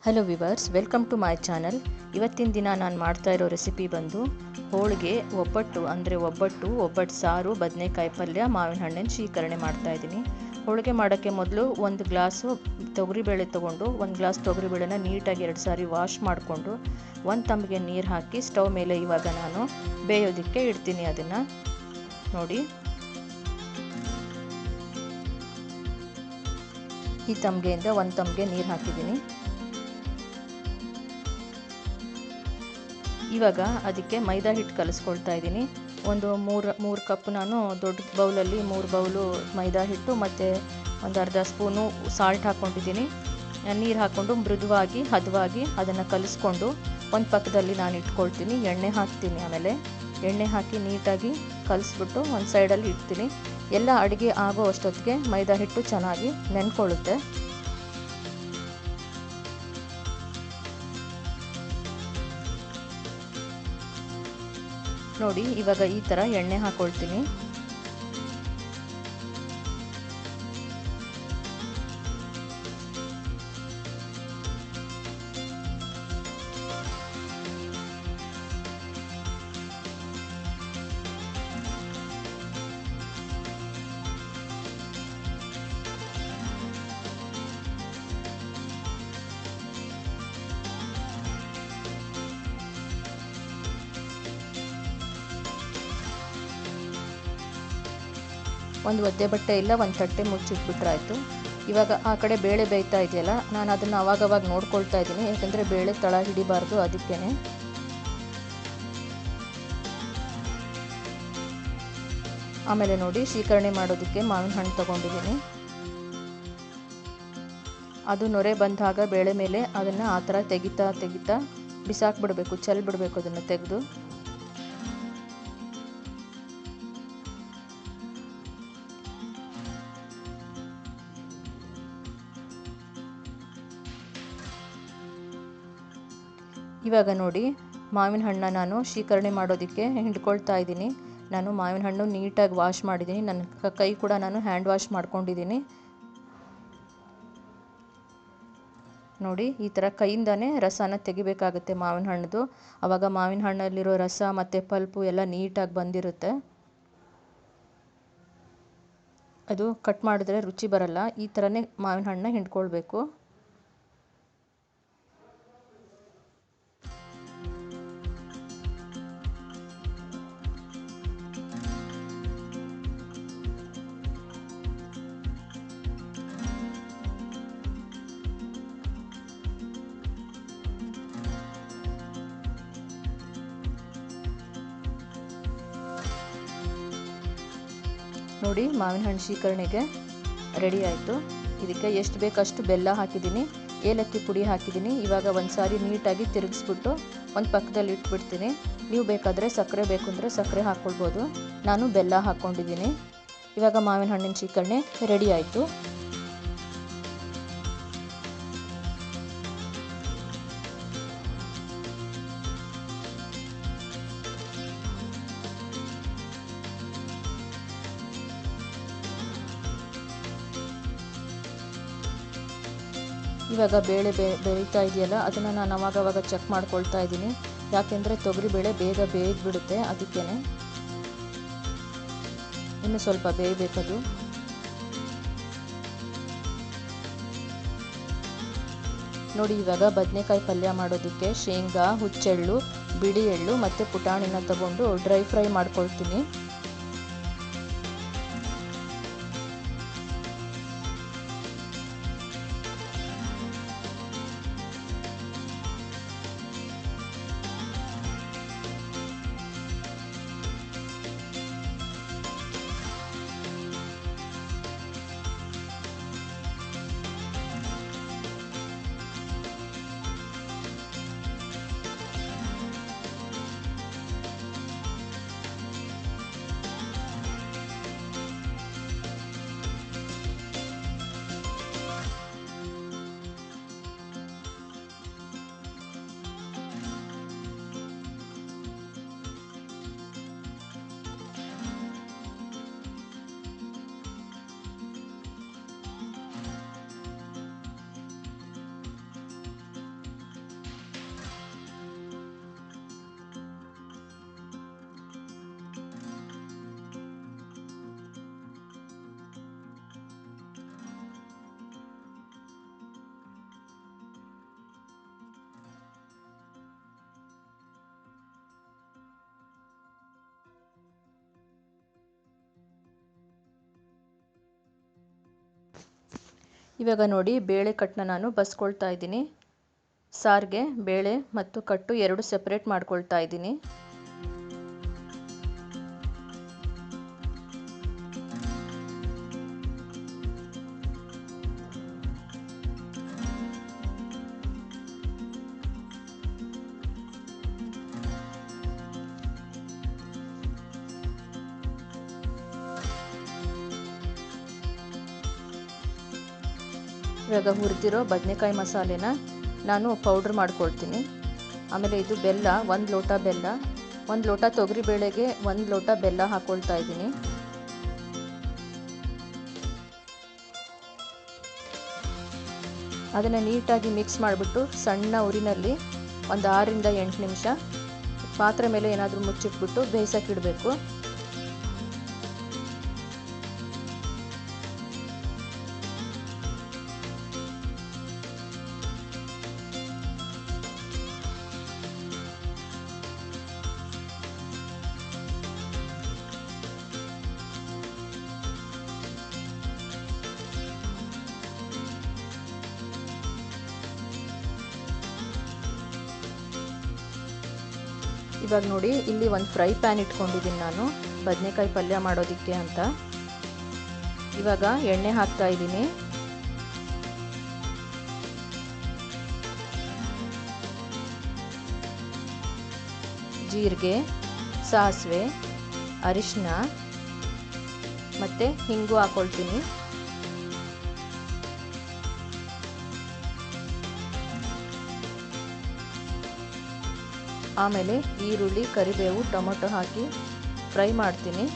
Hello viewers, welcome to my channel. ಇವತ್ತಿನ ದಿನ ನಾನು ಮಾಡ್ತಾ ಇರೋ ರೆಸಿಪಿ ಬಂದು ಹೋಳಿಗೆ ಒಬ್ಬಟ್ಟು, ಅಂದರೆ ಒಬ್ಬಟ್ಟು ಸಾರು, ಬದನೆಕಾಯಿ ಪಲ್ಯ, ಮಾವಿನ ಹಣ್ಣಿನ ಶೀಕರಣೆ ಮಾಡ್ತಾ ಇದ್ದೀನಿ. ಹೋಳಿಗೆ ಮಾಡೋಕ್ಕೆ ಮೊದಲು 1 ಗ್ಲಾಸು ತೊಗರಿಬೇಳೆ ತೊಗೊಂಡು 1 ಗ್ಲಾಸ್ ತೊಗರಿಬೇಳೆನ ನೀಟಾಗಿ 2 ಸಾರಿ ವಾಶ್ ಮಾಡಿಕೊಂಡು 1 ತಂಬಿಗೆ ನೀರು ಹಾಕಿ ಸ್ಟವ್ ಮೇಲೆ ಇವಾಗ ನಾನು ಬೇಯೋದಕ್ಕೆ ಇಡ್ತೀನಿ. ಅದನ್ನು ನೋಡಿ, ಈ ತಂಬಿಗೆಯಿಂದ 1 ತಂಬಿಗೆ ನೀರು ಹಾಕಿದ್ದೀನಿ. ಇವಾಗ ಅದಕ್ಕೆ ಮೈದಾ ಹಿಟ್ಟು ಕಲಿಸ್ಕೊಳ್ತಾ ಇದ್ದೀನಿ. ಒಂದು ಮೂರು ಕಪ್ ನಾನು ದೊಡ್ಡ ಬೌಲಲ್ಲಿ 3 ಬೌಲು ಮೈದಾ ಹಿಟ್ಟು ಮತ್ತು ಒಂದು ಅರ್ಧ ಸ್ಪೂನು ಸಾಲ್ಟ್ ಹಾಕ್ಕೊಂಡಿದ್ದೀನಿ. ನೀರು ಹಾಕ್ಕೊಂಡು ಮೃದುವಾಗಿ ಹದವಾಗಿ ಅದನ್ನು ಕಲಿಸ್ಕೊಂಡು ಒಂದು ಪಕ್ಕದಲ್ಲಿ ನಾನು ಇಟ್ಕೊಳ್ತೀನಿ. ಎಣ್ಣೆ ಹಾಕ್ತೀನಿ. ಆಮೇಲೆ ಎಣ್ಣೆ ಹಾಕಿ ನೀಟಾಗಿ ಕಲಿಸ್ಬಿಟ್ಟು ಒಂದು ಸೈಡಲ್ಲಿ ಇಡ್ತೀನಿ. ಎಲ್ಲ ಅಡುಗೆ ಆಗೋ ಅಷ್ಟೊತ್ತಿಗೆ ಮೈದಾ ಹಿಟ್ಟು ಚೆನ್ನಾಗಿ ನೆನ್ಕೊಳ್ಳುತ್ತೆ. ನೋಡಿ, ಇವಾಗ ಈ ಥರ ಎಣ್ಣೆ ಹಾಕ್ಕೊಳ್ತೀನಿ. ಒಂದು ಒದ್ದೆ ಬಟ್ಟೆ ಇಲ್ಲ, ಒಂದು ತಟ್ಟೆ ಮುಚ್ಚಿಟ್ಬಿಟ್ರೆ ಆಯಿತು. ಇವಾಗ ಆ ಕಡೆ ಬೇಳೆ ಬೇಯ್ತಾ ಇದೆಯಲ್ಲ, ನಾನು ಅದನ್ನು ಅವಾಗವಾಗ ನೋಡ್ಕೊಳ್ತಾ ಇದ್ದೀನಿ, ಯಾಕೆಂದರೆ ಬೇಳೆ ತಳ ಹಿಡಿಬಾರ್ದು, ಅದಕ್ಕೇ. ಆಮೇಲೆ ನೋಡಿ, ಶೀಕರಣೆ ಮಾಡೋದಕ್ಕೆ ಮಾವಿನ ಹಣ್ಣು ತೊಗೊಂಡಿದ್ದೀನಿ. ಅದು ನೊರೆ ಬಂದಾಗ ಬೇಳೆ ಮೇಲೆ ಅದನ್ನು ಆ ಥರ ತೆಗಿತಾ ಬಿಸಾಕ್ಬಿಡ್ಬೇಕು, ಚೆಲ್ಬಿಡ್ಬೇಕು ಅದನ್ನು ತೆಗೆದು. ಇವಾಗ ನೋಡಿ, ಮಾವಿನ ಹಣ್ಣನ್ನ ನಾನು ಶೀಕರಣೆ ಮಾಡೋದಕ್ಕೆ ಹಿಂಡ್ಕೊಳ್ತಾ ಇದ್ದೀನಿ. ನಾನು ಮಾವಿನ ಹಣ್ಣು ನೀಟಾಗಿ ವಾಶ್ ಮಾಡಿದ್ದೀನಿ. ನನ್ನ ಕೈ ಕೂಡ ನಾನು ಹ್ಯಾಂಡ್ ವಾಶ್ ಮಾಡ್ಕೊಂಡಿದ್ದೀನಿ. ನೋಡಿ, ಈ ಥರ ಕೈಯಿಂದನೇ ರಸನ ತೆಗಿಬೇಕಾಗುತ್ತೆ ಮಾವಿನ ಹಣ್ಣದು. ಆವಾಗ ಮಾವಿನ ಹಣ್ಣಲ್ಲಿರೋ ರಸ ಮತ್ತು ಪಲ್ಪು ಎಲ್ಲ ನೀಟಾಗಿ ಬಂದಿರುತ್ತೆ. ಅದು ಕಟ್ ಮಾಡಿದ್ರೆ ರುಚಿ ಬರಲ್ಲ. ಈ ಥರನೇ ಮಾವಿನ ಹಣ್ಣನ್ನ ಹಿಂಡ್ಕೊಳ್ಬೇಕು. ನೋಡಿ, ಮಾವಿನ ಹಣ್ಣು ಶೀಕರಣೆಗೆ ರೆಡಿ ಆಯಿತು. ಇದಕ್ಕೆ ಎಷ್ಟು ಬೇಕಷ್ಟು ಬೆಲ್ಲ ಹಾಕಿದ್ದೀನಿ, ಏಲಕ್ಕಿ ಪುಡಿ ಹಾಕಿದ್ದೀನಿ. ಇವಾಗ ಒಂದು ಸಾರಿ ನೀಟಾಗಿ ತಿರುಗಿಸ್ಬಿಟ್ಟು ಒಂದು ಪಕ್ಕದಲ್ಲಿ ಇಟ್ಬಿಡ್ತೀನಿ. ನೀವು ಬೇಕಾದರೆ ಸಕ್ಕರೆ ಬೇಕು ಅಂದರೆ ಸಕ್ಕರೆ ಹಾಕ್ಕೊಳ್ಬೋದು. ನಾನು ಬೆಲ್ಲ ಹಾಕ್ಕೊಂಡಿದ್ದೀನಿ. ಇವಾಗ ಮಾವಿನ ಹಣ್ಣಿನ ಶೀಕರಣೆ ರೆಡಿ ಆಯಿತು. ಇವಾಗ ಬೇಳೆ ಬೇಯ್ತಾ ಇದೆಯಲ್ಲ, ಅದನ್ನು ನಾನು ಅವಾಗವಾಗ ಚೆಕ್ ಮಾಡ್ಕೊಳ್ತಾ ಇದ್ದೀನಿ. ಯಾಕೆಂದರೆ ತೊಗರಿಬೇಳೆ ಬೇಗ ಬೇಯ್ದುಬಿಡುತ್ತೆ, ಅದಕ್ಕೇ. ಇನ್ನು ಸ್ವಲ್ಪ ಬೇಯಬೇಕದು. ನೋಡಿ, ಇವಾಗ ಬದನೆಕಾಯಿ ಪಲ್ಯ ಮಾಡೋದಕ್ಕೆ ಶೇಂಗಾ, ಹುಚ್ಚೆಳ್ಳು, ಬಿಳಿ ಎಳ್ಳು ಮತ್ತು ಪುಟಾಣಿನ ತಗೊಂಡು ಡ್ರೈ ಫ್ರೈ ಮಾಡ್ಕೊಳ್ತೀನಿ. ಇವಾಗ ನೋಡಿ ಬೇಳೆ ಕಟ್ಟನ್ನ ನಾನು ಬಸ್ಕೊಳ್ತಾ ಇದ್ದೀನಿ. ಸಾರಿಗೆ ಬೇಳೆ ಮತ್ತು ಕಟ್ಟು ಎರಡು ಸೆಪ್ರೇಟ್ ಮಾಡ್ಕೊಳ್ತಾ ಇದ್ದೀನಿ. ಇವಾಗ ಹುರಿದಿರೋ ಬದನೆಕಾಯಿ ಮಸಾಲೆನ ನಾನು ಪೌಡ್ರ್ ಮಾಡ್ಕೊಳ್ತೀನಿ. ಆಮೇಲೆ ಇದು ಬೆಲ್ಲ, 1 ಲೋಟ ಬೆಲ್ಲ, 1 ಲೋಟ ತೊಗರಿ ಬೇಳೆಗೆ 1 ಲೋಟ ಬೆಲ್ಲ ಹಾಕ್ಕೊಳ್ತಾ ಇದ್ದೀನಿ. ಅದನ್ನು ನೀಟಾಗಿ ಮಿಕ್ಸ್ ಮಾಡಿಬಿಟ್ಟು ಸಣ್ಣ ಉರಿನಲ್ಲಿ ಒಂದು 6 ರಿಂದ 8 ನಿಮಿಷ ಪಾತ್ರೆ ಮೇಲೆ ಏನಾದರೂ ಮುಚ್ಚಿಟ್ಬಿಟ್ಟು ಬೇಯಿಸೋಕ್ಕಿಡಬೇಕು. ಇವಾಗ ನೋಡಿ ಇಲ್ಲಿ ಒಂದು ಫ್ರೈ ಪ್ಯಾನ್ ಇಟ್ಕೊಂಡಿದ್ದೀನಿ ನಾನು ಬದನೆಕಾಯಿ ಪಲ್ಯ ಮಾಡೋದಕ್ಕೆ ಅಂತ. ಇವಾಗ ಎಣ್ಣೆ ಹಾಕ್ತಾ ಇದ್ದೀನಿ. ಜೀರಿಗೆ, ಸಾಸಿವೆ, ಅರಿಶಿನ ಮತ್ತು ಹಿಂಗು ಹಾಕ್ಕೊಳ್ತೀನಿ. ಆಮೇಲೆ ಈರುಳ್ಳಿ, ಕರಿಬೇವು, ಟೊಮೊಟೊ ಹಾಕಿ ಫ್ರೈ ಮಾಡ್ತೀನಿ.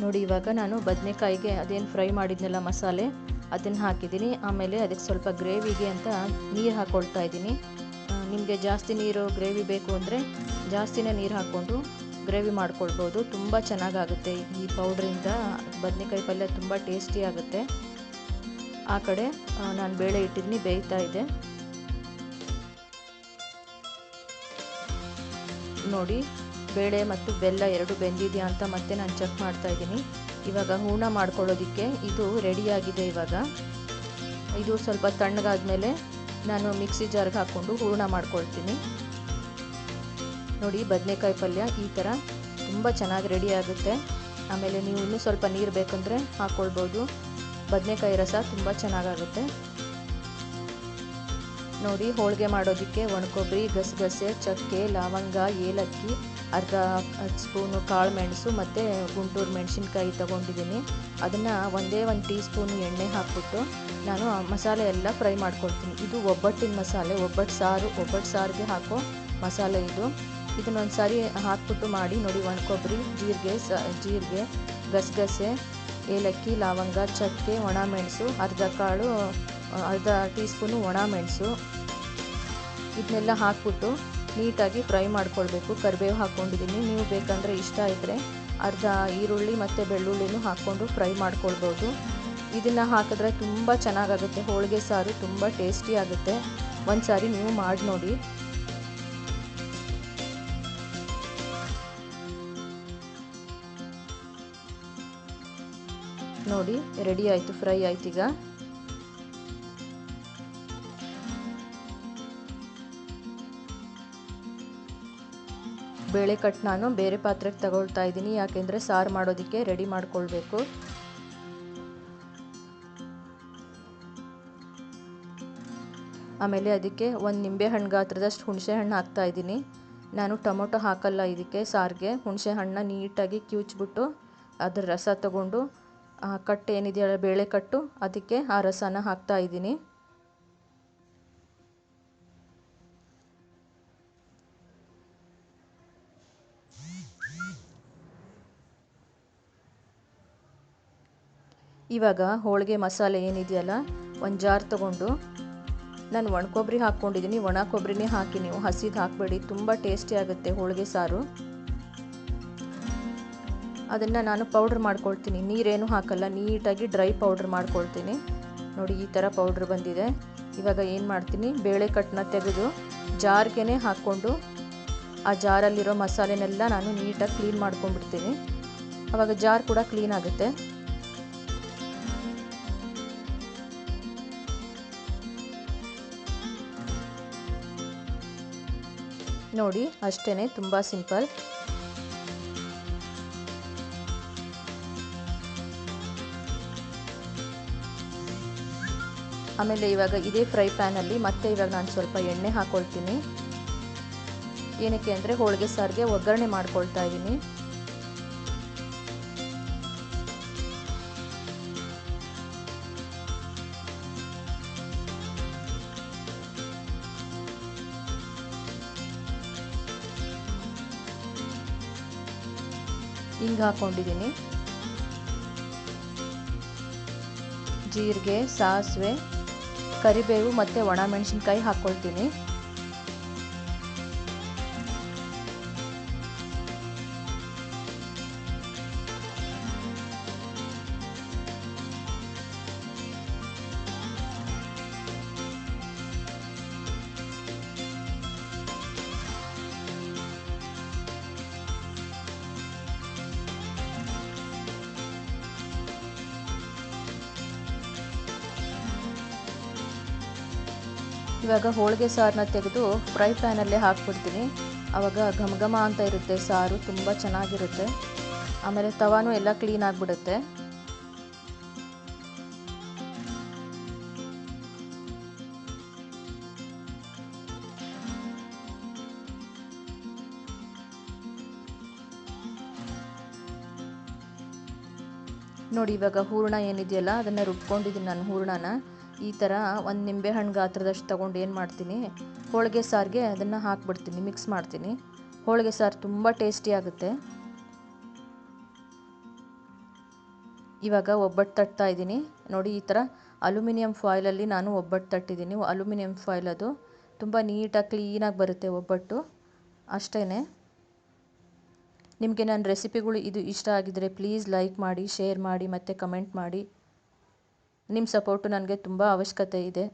ನೋಡಿ ಇವಾಗ ನಾನು ಬದನೆಕಾಯಿಗೆ ಅದೇನು ಫ್ರೈ ಮಾಡಿದ್ನೆಲ್ಲ ಮಸಾಲೆ ಅದನ್ನು ಹಾಕಿದ್ದೀನಿ. ಆಮೇಲೆ ಅದಕ್ಕೆ ಸ್ವಲ್ಪ ಗ್ರೇವಿಗೆ ಅಂತ ನೀರು ಹಾಕ್ಕೊಳ್ತಾ ಇದ್ದೀನಿ. ನಿಮಗೆ ಜಾಸ್ತಿ ನೀರು ಗ್ರೇವಿ ಬೇಕು ಅಂದರೆ ಜಾಸ್ತಿನೇ ನೀರು ಹಾಕ್ಕೊಂಡು ಗ್ರೇವಿ ಮಾಡ್ಕೊಳ್ಬೋದು. ತುಂಬ ಚೆನ್ನಾಗಾಗುತ್ತೆ ಈ ಪೌಡ್ರಿಂದ. ಬದನೆಕಾಯಿ ಪಲ್ಯ ತುಂಬ ಟೇಸ್ಟಿ ಆಗುತ್ತೆ. ಆ ಕಡೆ ನಾನು ಬೇಳೆ ಇಟ್ಟಿದ್ದೀನಿ, ಬೇಯ್ತಾ ಇದೆ. ನೋಡಿ ಬೇಳೆ ಮತ್ತು ಬೆಲ್ಲ ಎರಡು ಬೆಂದಿದೆಯಾ ಅಂತ ಮತ್ತೆ ನಾನು ಚೆಕ್ ಮಾಡ್ತಾ ಇದ್ದೀನಿ. ಇವಾಗ ಹೂರ್ಣ ಮಾಡ್ಕೊಳ್ಳೋದಕ್ಕೆ ಇದು ರೆಡಿಯಾಗಿದೆ. ಇವಾಗ ಇದು ಸ್ವಲ್ಪ ತಣ್ಣಗಾದ್ಮೇಲೆ ನಾನು ಮಿಕ್ಸಿ ಜಾರ್ಗೆ ಹಾಕ್ಕೊಂಡು ಹೂರ್ಣ ಮಾಡ್ಕೊಳ್ತೀನಿ. ನೋಡಿ ಬದನೆಕಾಯಿ ಪಲ್ಯ ಈ ಥರ ತುಂಬ ಚೆನ್ನಾಗಿ ರೆಡಿ ಆಗುತ್ತೆ. ಆಮೇಲೆ ನೀವು ಇನ್ನೂ ಸ್ವಲ್ಪ ನೀರು ಬೇಕಂದರೆ ಹಾಕ್ಕೊಳ್ಬೋದು. ಬದನೆಕಾಯಿ ರಸ ತುಂಬ ಚೆನ್ನಾಗಾಗುತ್ತೆ. ನೋಡಿ ಹೋಳಿಗೆ ಮಾಡೋದಕ್ಕೆ ಒಣಕೊಬ್ಬರಿ, ಗಸಗಸೆ, ಚಕ್ಕೆ, ಲವಂಗ, ಏಲಕ್ಕಿ, ಅರ್ಧ ಸ್ಪೂನು ಕಾಳು ಮೆಣಸು ಮತ್ತು ಗುಂಟೂರು ಮೆಣಸಿನ್ಕಾಯಿ ತೊಗೊಂಡಿದ್ದೀನಿ. ಅದನ್ನು ಒಂದೇ 1 ಟೀ ಸ್ಪೂನು ಎಣ್ಣೆ ಹಾಕ್ಬಿಟ್ಟು ನಾನು ಮಸಾಲೆ ಎಲ್ಲ ಫ್ರೈ ಮಾಡ್ಕೊಳ್ತೀನಿ. ಇದು ಒಬ್ಬಟ್ಟಿನ ಮಸಾಲೆ, ಒಬ್ಬಟ್ಟು ಸಾರಿಗೆ ಹಾಕೋ ಮಸಾಲೆ ಇದು. ಇದನ್ನೊಂದು ಸಾರಿ ಹಾಕ್ಬಿಟ್ಟು ಮಾಡಿ ನೋಡಿ. ಒಣಕೊಬ್ಬರಿ, ಜೀರಿಗೆ, ಗಸಗಸೆ, ಏಲಕ್ಕಿ, ಲವಂಗ, ಚಕ್ಕೆ, ಒಣ ಮೆಣಸು, ಅರ್ಧ ಟೀ ಸ್ಪೂನು ಒಣ ಮೆಣಸು, ಇದನ್ನೆಲ್ಲ ಹಾಕ್ಬಿಟ್ಟು ನೀಟಾಗಿ ಫ್ರೈ ಮಾಡ್ಕೊಳ್ಬೇಕು. ಕರಿಬೇವು ಹಾಕ್ಕೊಂಡಿದ್ದೀನಿ. ನೀವು ಬೇಕಂದರೆ ಇಷ್ಟ ಇದ್ದರೆ ಅರ್ಧ ಈರುಳ್ಳಿ ಮತ್ತು ಬೆಳ್ಳುಳ್ಳಿನೂ ಹಾಕ್ಕೊಂಡು ಫ್ರೈ ಮಾಡ್ಕೊಳ್ಬೋದು. ಇದನ್ನು ಹಾಕಿದ್ರೆ ತುಂಬ ಚೆನ್ನಾಗಾಗುತ್ತೆ. ಹೋಳಿಗೆ ಸಾರು ತುಂಬ ಟೇಸ್ಟಿ ಆಗುತ್ತೆ. ಒಂದು ಸಾರಿ ನೀವು ಮಾಡಿ ನೋಡಿ. ನೋಡಿ ರೆಡಿ ಆಯಿತು, ಫ್ರೈ ಆಯ್ತು. ಈಗ ಬೇಳೆ ಕಟ್ ನಾನು ಬೇರೆ ಪಾತ್ರೆಗೆ ತಗೊಳ್ತಾ ಇದ್ದೀನಿ, ಯಾಕೆಂದರೆ ಸಾರು ಮಾಡೋದಕ್ಕೆ ರೆಡಿ ಮಾಡ್ಕೊಳ್ಬೇಕು. ಆಮೇಲೆ ಅದಕ್ಕೆ ಒಂದು ನಿಂಬೆ ಹಣ್ಣು ಗಾತ್ರದಷ್ಟು ಹುಣಸೆ ಹಣ್ಣು ಹಾಕ್ತಾ ಇದ್ದೀನಿ. ನಾನು ಟೊಮೊಟೊ ಹಾಕಲ್ಲ ಇದಕ್ಕೆ ಸಾರಿಗೆ. ಹುಣಸೆ ಹಣ್ಣನ್ನ ನೀಟಾಗಿ ಕಿವುಚ್ಬಿಟ್ಟು ಅದರ ರಸ ತಗೊಂಡು ಕಟ್ಟು ಏನಿದೆಯಲ್ಲ ಬೇಳೆ ಕಟ್ಟು ಅದಕ್ಕೆ ಆ ರಸನ ಹಾಕ್ತಾ ಇದ್ದೀನಿ. ಇವಾಗ ಹೋಳಿಗೆ ಮಸಾಲೆ ಏನಿದೆಯಲ್ಲ ಒಂದು ಜಾರ್ ತಗೊಂಡು ನಾನು ಒಣ ಕೊಬ್ಬರಿ ಹಾಕ್ಕೊಂಡಿದ್ದೀನಿ. ಒಣ ಕೊಬ್ಬರಿನೇ ಹಾಕಿ, ನೀವು ಹಸಿದು ಹಾಕಬೇಡಿ, ತುಂಬ ಟೇಸ್ಟಿ ಆಗುತ್ತೆ ಹೋಳಿಗೆ ಸಾರು. ಅದನ್ನು ನಾನು ಪೌಡ್ರ್ ಮಾಡ್ಕೊಳ್ತೀನಿ, ನೀರೇನು ಹಾಕಲ್ಲ, ನೀಟಾಗಿ ಡ್ರೈ ಪೌಡ್ರ್ ಮಾಡ್ಕೊಳ್ತೀನಿ. ನೋಡಿ ಈ ಥರ ಪೌಡ್ರ್ ಬಂದಿದೆ. ಇವಾಗ ಏನು ಮಾಡ್ತೀನಿ, ಬೇಳೆ ಕಟ್ಟನ್ನ ತೆಗೆದು ಜಾರ್ಗೆ ಹಾಕ್ಕೊಂಡು ಆ ಜಾರಲ್ಲಿರೋ ಮಸಾಲೆನೆಲ್ಲ ನಾನು ನೀಟಾಗಿ ಕ್ಲೀನ್ ಮಾಡ್ಕೊಂಡ್ಬಿಡ್ತೀನಿ. ಆವಾಗ ಜಾರ್ ಕೂಡ ಕ್ಲೀನ್ ಆಗುತ್ತೆ. ನೋಡಿ ಅಷ್ಟೇ, ತುಂಬ ಸಿಂಪಲ್. ಆಮೇಲೆ ಇವಾಗ ಇದೇ ಫ್ರೈ ಪ್ಯಾನಲ್ಲಿ ಮತ್ತೆ ಇವಾಗ ನಾನು ಸ್ವಲ್ಪ ಎಣ್ಣೆ ಹಾಕ್ಕೊಳ್ತೀನಿ. ಏನಕ್ಕೆ ಅಂದರೆ ಹೋಳಿಗೆ ಸಾರಿಗೆ ಒಗ್ಗರಣೆ ಮಾಡ್ಕೊಳ್ತಾ ಇದ್ದೀನಿ. ಹಿಂಗೆ ಹಾಕ್ಕೊಂಡಿದ್ದೀನಿ. ಜೀರಿಗೆ, ಸಾಸಿವೆ, ಕರಿಬೇವು ಮತ್ತು ಒಣಮೆಣಸಿನ್ಕಾಯಿ ಹಾಕ್ಕೊಳ್ತೀನಿ. ಇವಾಗ ಹೋಳಿಗೆ ಸಾರನ್ನ ತೆಗೆದು ಫ್ರೈ ಪ್ಯಾನಲ್ಲೇ ಹಾಕ್ಬಿಡ್ತೀನಿ. ಆವಾಗ ಘಮ ಘಮ ಅಂತ ಇರುತ್ತೆ ಸಾರು, ತುಂಬ ಚೆನ್ನಾಗಿರುತ್ತೆ. ಆಮೇಲೆ ತವಾನೂ ಎಲ್ಲ ಕ್ಲೀನ್ ಆಗಿಬಿಡುತ್ತೆ. ನೋಡಿ ಇವಾಗ ಹೂರಣ ಏನಿದೆಯಲ್ಲ ಅದನ್ನು ರುಬ್ಕೊಂಡಿದ್ದೀನಿ ನಾನು. ಹೂರಣನ ಈ ಥರ ಒಂದು ನಿಂಬೆ ಹಣ್ಣು ಗಾತ್ರದಷ್ಟು ತೊಗೊಂಡು ಏನು ಮಾಡ್ತೀನಿ, ಹೋಳಿಗೆ ಸಾರಿಗೆ ಅದನ್ನು ಹಾಕ್ಬಿಡ್ತೀನಿ, ಮಿಕ್ಸ್ ಮಾಡ್ತೀನಿ. ಹೋಳಿಗೆ ಸಾರು ತುಂಬ ಟೇಸ್ಟಿ ಆಗುತ್ತೆ. ಇವಾಗ ಒಬ್ಬಟ್ಟು ತಟ್ತಾ ಇದ್ದೀನಿ. ನೋಡಿ ಈ ಥರ ಅಲ್ಯೂಮಿನಿಯಂ ಫಾಯಿಲಲ್ಲಿ ನಾನು ಒಬ್ಬಟ್ಟು ತಟ್ಟಿದ್ದೀನಿ. ಅಲ್ಯೂಮಿನಿಯಂ ಫಾಯಿಲ್ ಅದು ತುಂಬ ನೀಟಾಗಿ ಕ್ಲೀನಾಗಿ ಬರುತ್ತೆ ಒಬ್ಬಟ್ಟು. ಅಷ್ಟೇ. ನಿಮಗೆ ನನ್ನ ರೆಸಿಪಿಗಳು ಇದು ಇಷ್ಟ ಆಗಿದ್ದರೆ ಪ್ಲೀಸ್ ಲೈಕ್ ಮಾಡಿ, ಶೇರ್ ಮಾಡಿ ಮತ್ತು ಕಮೆಂಟ್ ಮಾಡಿ. ನಿಮ್ಮ ಸಪೋರ್ಟು ನನಗೆ ತುಂಬ ಅವಶ್ಯಕತೆ ಇದೆ.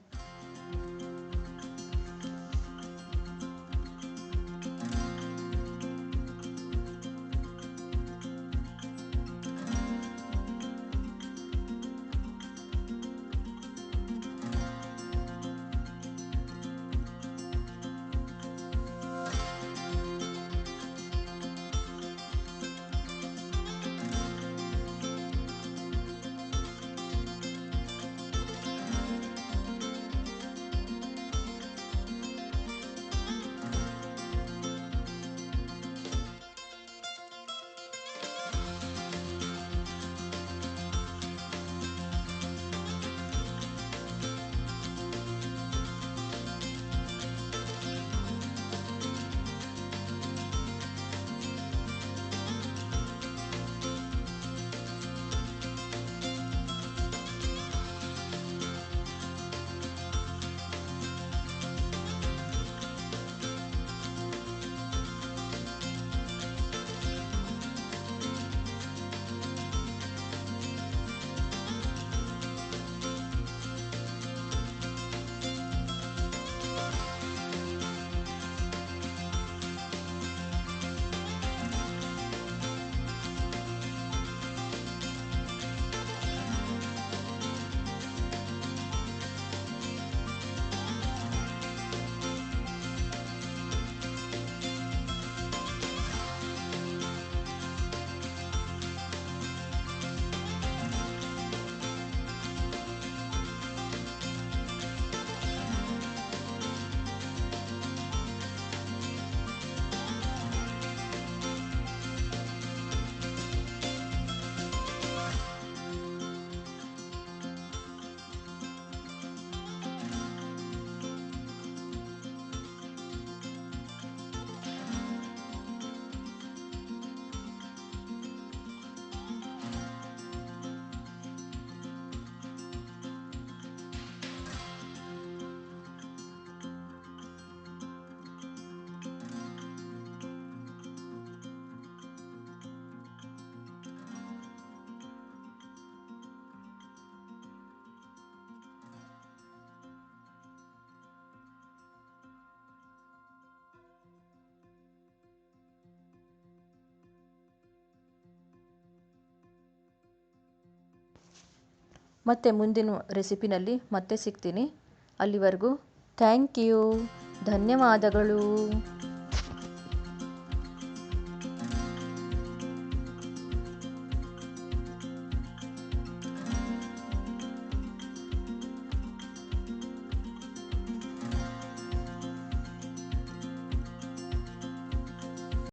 ಮತ್ತು ಮುಂದಿನ ರೆಸಿಪಿನಲ್ಲಿ ಮತ್ತೆ ಸಿಗ್ತೀನಿ. ಅಲ್ಲಿವರೆಗೂ ಥ್ಯಾಂಕ್ ಯು, ಧನ್ಯವಾದಗಳು.